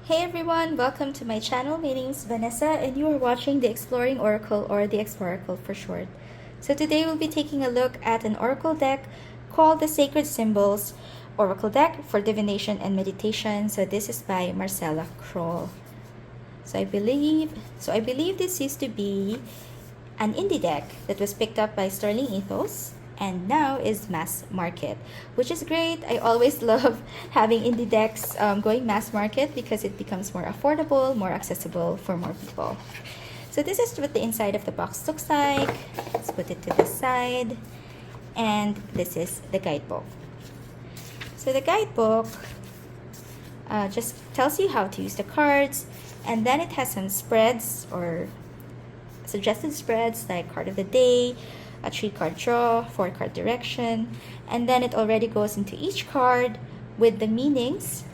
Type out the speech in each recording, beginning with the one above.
Hey everyone, welcome to my channel. My name is Vanessa and you are watching the Exploring Oracle, or the Exploracle for short. So today we'll be taking a look at an Oracle deck called the Sacred Symbols Oracle deck for Divination and Meditation. So this is by Marcella Kroll. So I believe this used to be an indie deck that was picked up by Sterling Ethos and now is mass market, which is great. I always love having indie decks going mass market because it becomes more affordable, more accessible for more people. So this is what the inside of the box looks like. Let's put it to the side. And this is the guidebook. So the guidebook just tells you how to use the cards, and then it has some spreads or suggested spreads like card of the day, a 3-card draw, 4-card direction, and then it already goes into each card with the meanings,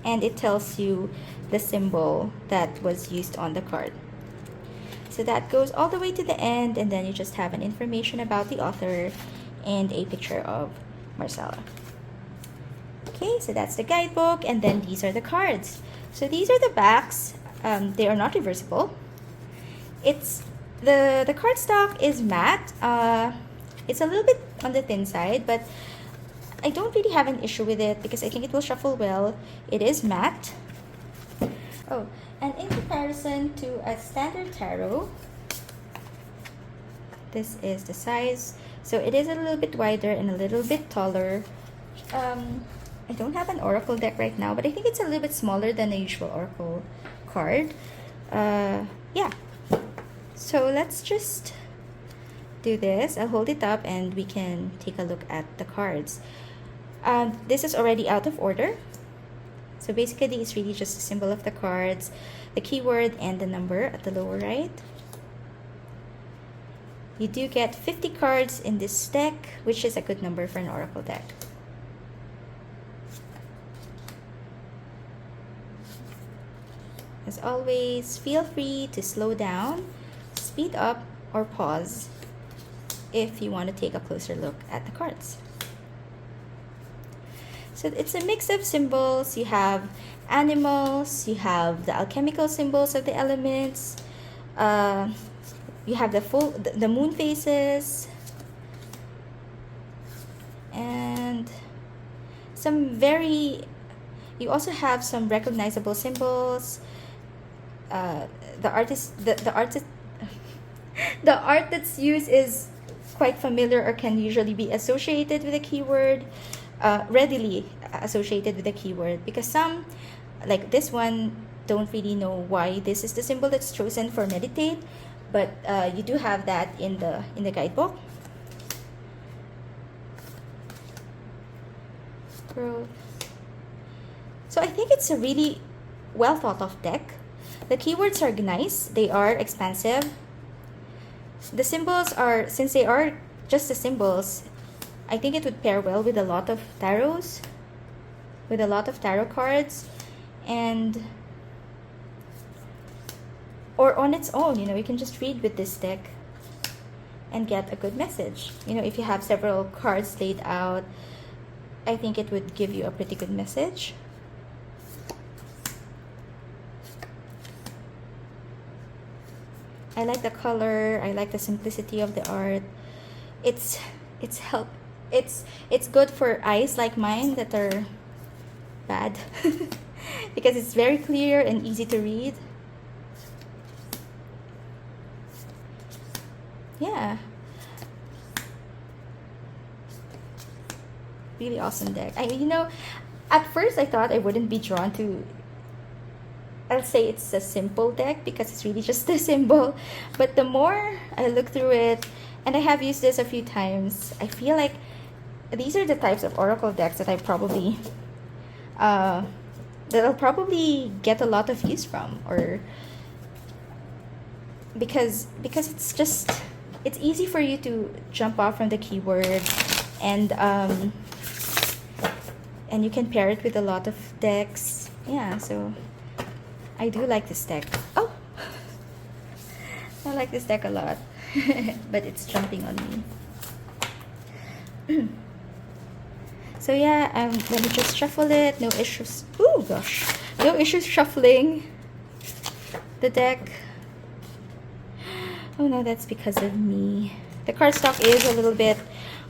and it tells you the symbol that was used on the card. So that goes all the way to the end, and then you just have an information about the author and a picture of Marcella. Okay, so that's the guidebook, and then these are the cards. So these are the backs. They are not reversible. It's the cardstock is matte. It's a little bit on the thin side, but I don't really have an issue with it because I think it will shuffle well. It is matte. Oh, and in comparison to a standard tarot, this is the size. So it is a little bit wider and a little bit taller. I don't have an oracle deck right now, but I think it's a little bit smaller than the usual oracle card. Yeah. So let's just do this. I'll hold it up and we can take a look at the cards. This is already out of order. So basically it's really just a symbol of the cards, the keyword, and the number at the lower right. You do get 50 cards in this deck, which is a good number for an oracle deck. As always, feel free to slow down, speed up, or pause if you want to take a closer look at the cards. So it's a mix of symbols. You have animals, you have the alchemical symbols of the elements, you have the moon phases, and you also have some recognizable symbols. The art that's used is quite familiar or can usually be associated with a keyword, readily associated with a keyword, because some, like this one, don't really know why this is the symbol that's chosen for meditate, but you do have that in the guidebook. Growth. So I think it's a really well thought of deck. The keywords are nice, they are expansive. The symbols are, since they are just the symbols, I think it would pair well with a lot of tarots, with a lot of tarot cards, and or on its own, you can just read with this deck and get a good message. If you have several cards laid out, I think it would give you a pretty good message. I like the color. I like the simplicity of the art. It's good for eyes like mine that are bad because it's very clear and easy to read. Yeah. Really awesome deck. At first I thought I wouldn't be drawn to, I'll say it's a simple deck because it's really just a symbol. But the more I look through it, and I have used this a few times, I feel like these are the types of oracle decks that I'll probably get a lot of use from, or because it's easy for you to jump off from the keyword, and you can pair it with a lot of decks. Yeah, so I do like this deck. Oh, I like this deck a lot, but it's jumping on me. So yeah, let me just shuffle it. No issues. Oh gosh, No issues shuffling the deck. Oh no, that's because of me. The cardstock is a little bit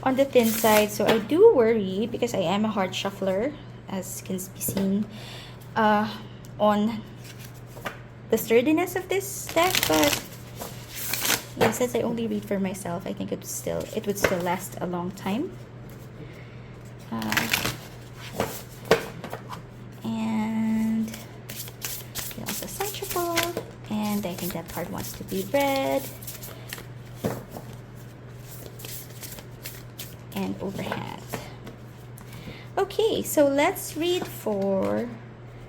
on the thin side, so I do worry because I am a hard shuffler, as can be seen on the sturdiness of this deck. But yeah, since I only read for myself, I think it would still last a long time. And also symmetrical, and I think that card wants to be red. And overhand. Okay, so let's read for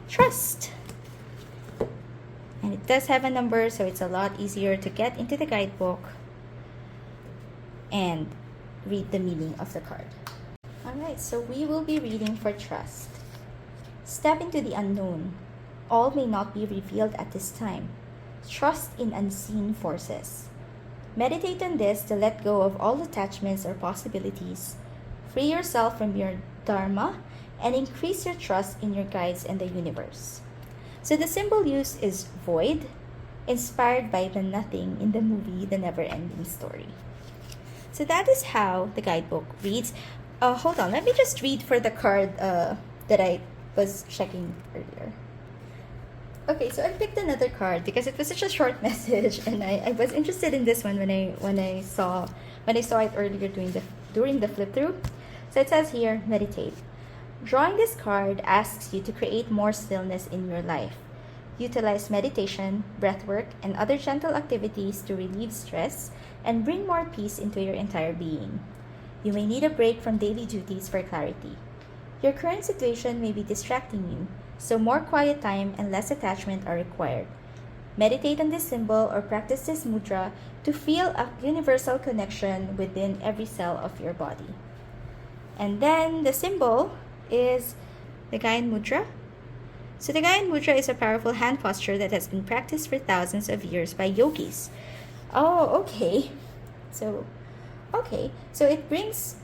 trust. And it does have a number, so it's a lot easier to get into the guidebook and read the meaning of the card. Alright, so we will be reading for trust. Step into the unknown. All may not be revealed at this time. Trust in unseen forces. Meditate on this to let go of all attachments or possibilities. Free yourself from your dharma and increase your trust in your guides and the universe. So the symbol used is void, inspired by the nothing in the movie The Never-Ending Story. So that is how the guidebook reads. Hold on, let me just read for the card that I was checking earlier. Okay, so I picked another card because it was such a short message, and I was interested in this one when I saw it earlier during the flip through. So it says here, meditate. Drawing this card asks you to create more stillness in your life. Utilize meditation, breathwork, and other gentle activities to relieve stress and bring more peace into your entire being. You may need a break from daily duties for clarity. Your current situation may be distracting you, so more quiet time and less attachment are required. Meditate on this symbol or practice this mudra to feel a universal connection within every cell of your body. And then the symbol is the Gyan Mudra. So the Gyan Mudra is a powerful hand posture that has been practiced for thousands of years by yogis. Oh, okay. So it brings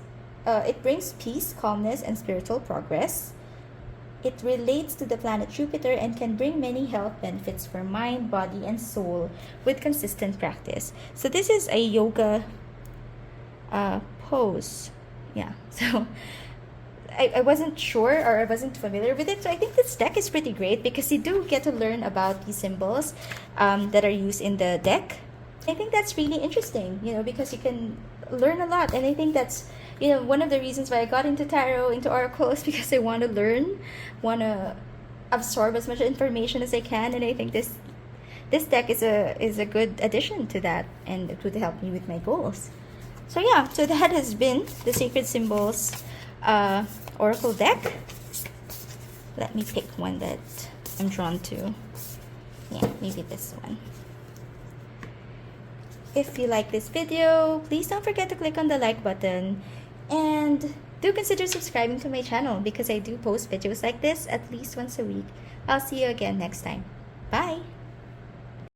peace, calmness, and spiritual progress. It relates to the planet Jupiter and can bring many health benefits for mind, body, and soul with consistent practice. So this is a yoga pose. Yeah, so I wasn't sure, or I wasn't familiar with it. So I think this deck is pretty great because you do get to learn about these symbols that are used in the deck. I think that's really interesting, because you can learn a lot. And I think that's, one of the reasons why I got into tarot, into Oracle, is because I want to learn, want to absorb as much information as I can. And I think this deck is a good addition to that, and it would help me with my goals. So yeah, so that has been the Sacred Symbols Oracle deck. Let me pick one that I'm drawn to. Yeah, maybe this one. If you like this video, please don't forget to click on the like button, and do consider subscribing to my channel because I do post videos like this at least once a week. I'll see you again next time. Bye!